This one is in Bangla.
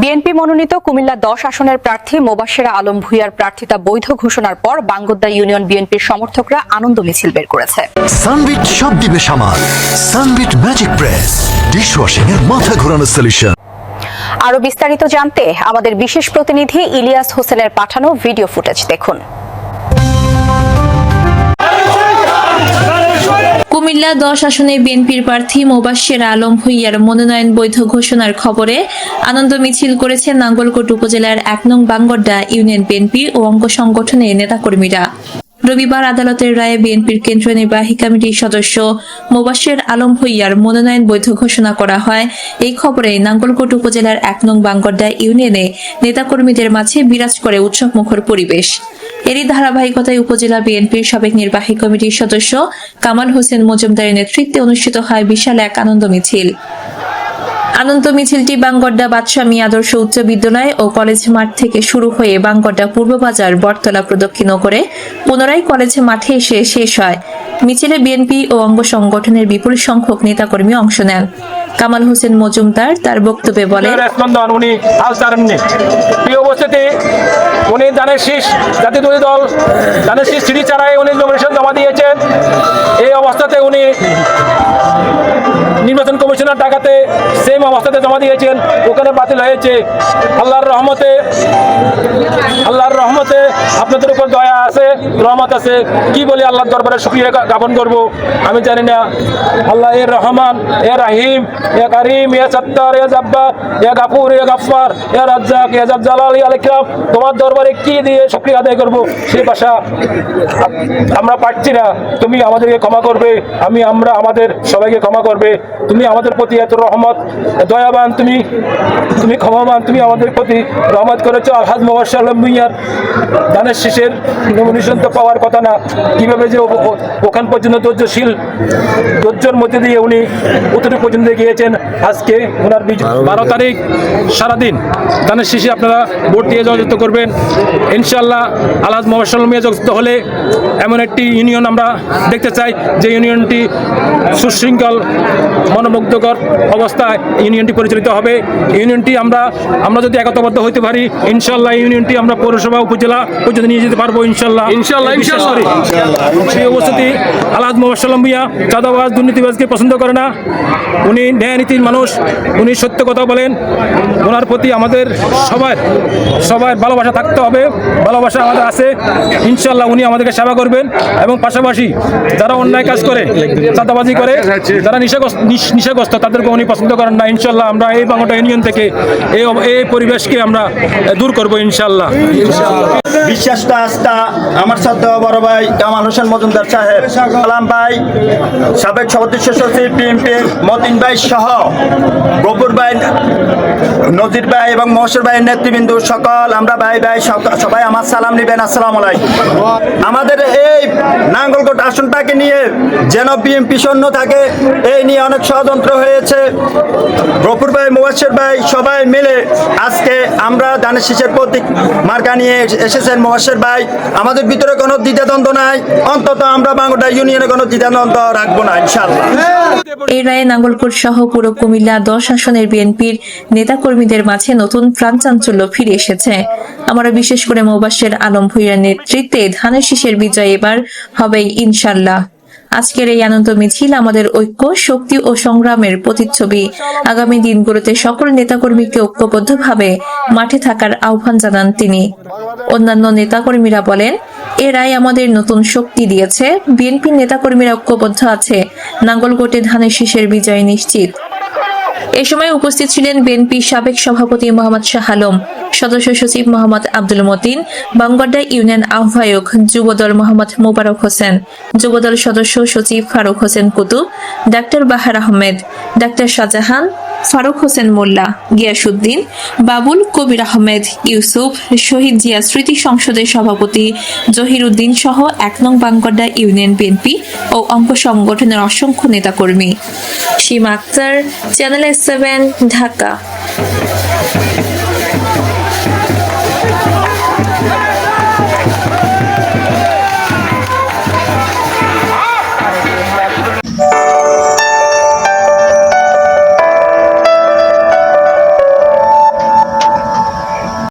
বিএনপি মনোনীত কুমিল্লা ১০ আসনের প্রার্থী মোবাশ্বের আলম ভূঁইয়ার প্রার্থিতা বৈধ ঘোষণার পর বাঙ্গোদ্দা ইউনিয়ন বিএনপির সমর্থকরা আনন্দ মিছিল বের করেছে। সানবিট সব দিবে সামাল। সানবিট ম্যাজিক প্রেস ডিশওয়াশিং এর মাথা ঘোরানো সলিউশন। আরো বিস্তারিত জানতে আমাদের বিশেষ প্রতিনিধি ইলিয়াস হোসেনের পাঠানো ভিডিও ফুটেজ দেখুন। কুমিল্লা ১০ আসনে বিএনপির প্রার্থী মোবাশ্বের আলম ভূঁইয়ার মনোনয়ন বৈধ ঘোষণার খবরে আনন্দ মিছিল করেছে নাঙ্গলকোট উপজেলার ১ নং বাঙ্গোদ্দা ইউনিয়ন বিএনপি ও অঙ্গ সংগঠনের নেতাকর্মীরা। রবিবার আদালতের রায়ে বিএনপির কেন্দ্রীয় নির্বাহী কমিটির সদস্য মোবাশ্বের আলম ভূঁইয়ার মনোনয়ন বৈধ ঘোষণা করা হয়। এই খবরে নাঙ্গলকোট উপজেলার ১ নং বাঙ্গোদ্দা ইউনিয়নে নেতাকর্মীদের মাঝে বিরাজ করে উৎসবমুখর পরিবেশ। এরই ধারাবাহিকতায় উপজেলা বিএনপির সাবেক নির্বাহী কমিটির সদস্য কামাল হোসেন মজুমদারের নেতৃত্বে অনুষ্ঠিত হয় বিশাল এক আনন্দ মিছিল। আনন্দ মিছিলটি বাঙ্গোদ্দা বাদশাহ মী আদর্শ উচ্চ বিদ্যালয় ও কলেজ মাঠ থেকে শুরু হয়ে বাঙ্গোদ্দা পূর্ববাজার বটতলা প্রদক্ষিণ করে পুনরায় কলেজ মাঠে এসে শেষ হয়। মিছিলে বিএনপি ও অঙ্গ সংগঠনের বিপুল সংখ্যক নেতাকর্মী অংশ নেন। কামাল হোসেন মজুমদার তার বক্তব্যে বলেন, উনি ধানের শীষ জাতীয় দল ধানের শীষ সিঁড়ি চারায় উনি নমিনেশন জমা দিয়েছেন। এই অবস্থাতে উনি নির্বাচন কমিশনার ডাকাতে সেম অবস্থাতে জমা দিয়েছেন, ওখানে বাতিল হয়েছে। আল্লাহর রহমতে আপনাদের উপর দয়া আছে, রহমত আছে। কি বলি আল্লাহর দরবারে শুকরিয়া জ্ঞাপন করব আমি জানি না। আল্লাহ এ রহমান, এ রাহিম, এ কারিম, এ সত্তার, এ জাব্বার, এ গাফুর, এ গাফফার, এ রাজ্জাক, এ জালাল, এ আল-ইকরাম, তোমার দরবারে কি দিয়ে শুকরিয়া আদায় করব সেই ভাষা আমরা পাচ্ছি না। তুমি আমাদেরকে ক্ষমা করবে, আমরা আমাদের সবাইকে ক্ষমা করবে। তুমি আমাদের প্রতি এত রহমত, দয়াবান, তুমি ক্ষমাবান, তুমি আমাদের প্রতি রহমত করেছো। আলহাজ মোবাশ্বের আলম ভূঁইয়ার ধানের শীষের নমিনেশন তো পাওয়ার কথা না, কিভাবে যে ওখান পর্যন্ত ধৈর্যের মধ্যে দিয়ে উনি উত্তর পর্যন্ত গিয়েছেন। আজকে ওনার 12 তারিখ সারাদিন ধানের শীষে আপনারা ভোট দিয়ে জয়যুক্ত করবেন ইনশাআল্লাহ। আলহাজ মোবাশ্বের আলম ভূঁইয়া জয়যুক্ত হলে এমন একটি ইউনিয়ন আমরা দেখতে চাই যে ইউনিয়নটি সুশৃঙ্খল মনোমুগ্ধকর অবস্থায় ইউনিয়নটি পরিচালিত হবে। ইউনিয়নটি আমরা যদি একতাবদ্ধ হইতে পারি ইনশাআল্লাহ ইউনিয়নটি আমরা পৌরসভা উপজেলা পর্যন্ত নিয়ে যেতে পারবো ইনশাআল্লাহ। সেই অবস্থাতে আলহাজ মোবাশ্বের আলম ভূঁইয়া চাঁদাবাজ দুর্নীতিবাজকে পছন্দ করে না। উনি ন্যায়নীতির মানুষ, উনি সত্য কথা বলেন। ওনার প্রতি আমাদের সবার ভালোবাসা থাকতে হবে, ভালোবাসা আমাদের আছে ইনশাআল্লাহ। উনি আমাদেরকে সেবা করবেন এবং পাশাপাশি যারা অন্যায় কাজ করে, চাঁদাবাজি করে, যারা নিশাগ্রস্ত তাদেরকে উনি পছন্দ করেন না। ইনশাআল্লাহ আমরা এই বাঙ্গোদ্দা ইউনিয়ন থেকে এই পরিবেশকে আমরা দূর করবো ইনশাআল্লাহ। বিশ্বাসটা আস্থা আমার সাথে বড় ভাই কামাল হোসেন মজুমদার সাহেব, সালাম ভাই, সাবেক সদস্য সচিব বিএনপির মতিন ভাই সহ গফুর ভাই, নজির ভাই এবং মহসির ভাইয়ের নেতৃবৃন্দ সকল আমরা ভাই সবাই আমার সালাম নেবেন। আসসালামু আলাইকুম। আমাদের এই নাঙ্গলকোট আসনটাকে নিয়ে যেন বিএনপি শূন্য থাকে এই নিয়ে অনেক ষড়যন্ত্র হয়েছে। গফুর ভাই, মোবাশ্বের ভাই সবাই মিলে আজকে আমরা ধানের শীষের প্রতীক মার্কা নিয়ে এসেছেন মোবাশ্বের ভাই। আমাদের ভিতরে কোনো দ্বিধাদ্বন্দ্ব নাই, অন্তত আমরা বাঙ্গোদ্দা ইউনিয়নে কোনো দ্বিধাদ্বন্দ্ব রাখবো না ইনশাআল্লাহ। এই রায়ে নাঙ্গলকোট সহ পুরো কুমিল্লা ১০ আসনের বিএনপির নেতাকর্মীদের মাঝে নতুন প্রাণচাঞ্চল্য ফিরে এসেছে। আমরা বিশেষ করে মোবাশ্বের আলম ভূঁইয়ার নেতৃত্বে ধানের শীষের বিজয় এবার হবেই ইনশাআল্লাহ। আজকের এই আনন্দ মিছিল আমাদের ঐক্য, শক্তি ও সংগ্রামের প্রতিচ্ছবি। আগামী দিনগুলোতে সকল নেতাকর্মীকে ঐক্যবদ্ধভাবে মাঠে থাকার আহ্বান জানান তিনি। অন্যান্য নেতাকর্মীরা বলেন, এ রায় আমাদের নতুন শক্তি দিয়েছে। বিএনপির নেতাকর্মীরা ঐক্যবদ্ধ আছে, নাঙ্গলকোটে ধানের শীষের বিজয় নিশ্চিত। এ সময় উপস্থিত ছিলেন বিএনপি সাবেক সভাপতি মোহাম্মদ শাহ আলম, সদস্য সচিব মোহাম্মদ আব্দুল মতিন, বাঙ্গোদ্দা ইউনিয়ন আহ্বায়ক যুবদল মোহাম্মদ মোবারক হোসেন, যুবদল সদস্য সচিব ফারুক হোসেন কুতুব, ডাক্তার বাহার আহমেদ, ডাক্তার শাহজাহান, ফারুক হোসেন মোল্লা, গিয়াসউদ্দিন, বাবুল, কবির আহমেদ, ইউসুফ, শহীদ জিয়া স্মৃতি সংসদের সভাপতি জহির উদ্দিন সহ ১ নং বাঙ্গোদ্দা ইউনিয়ন বিএনপি ও অঙ্গ সংগঠনের অসংখ্য নেতাকর্মী। সীমা আক্তার, চ্যানেল S7, ঢাকা।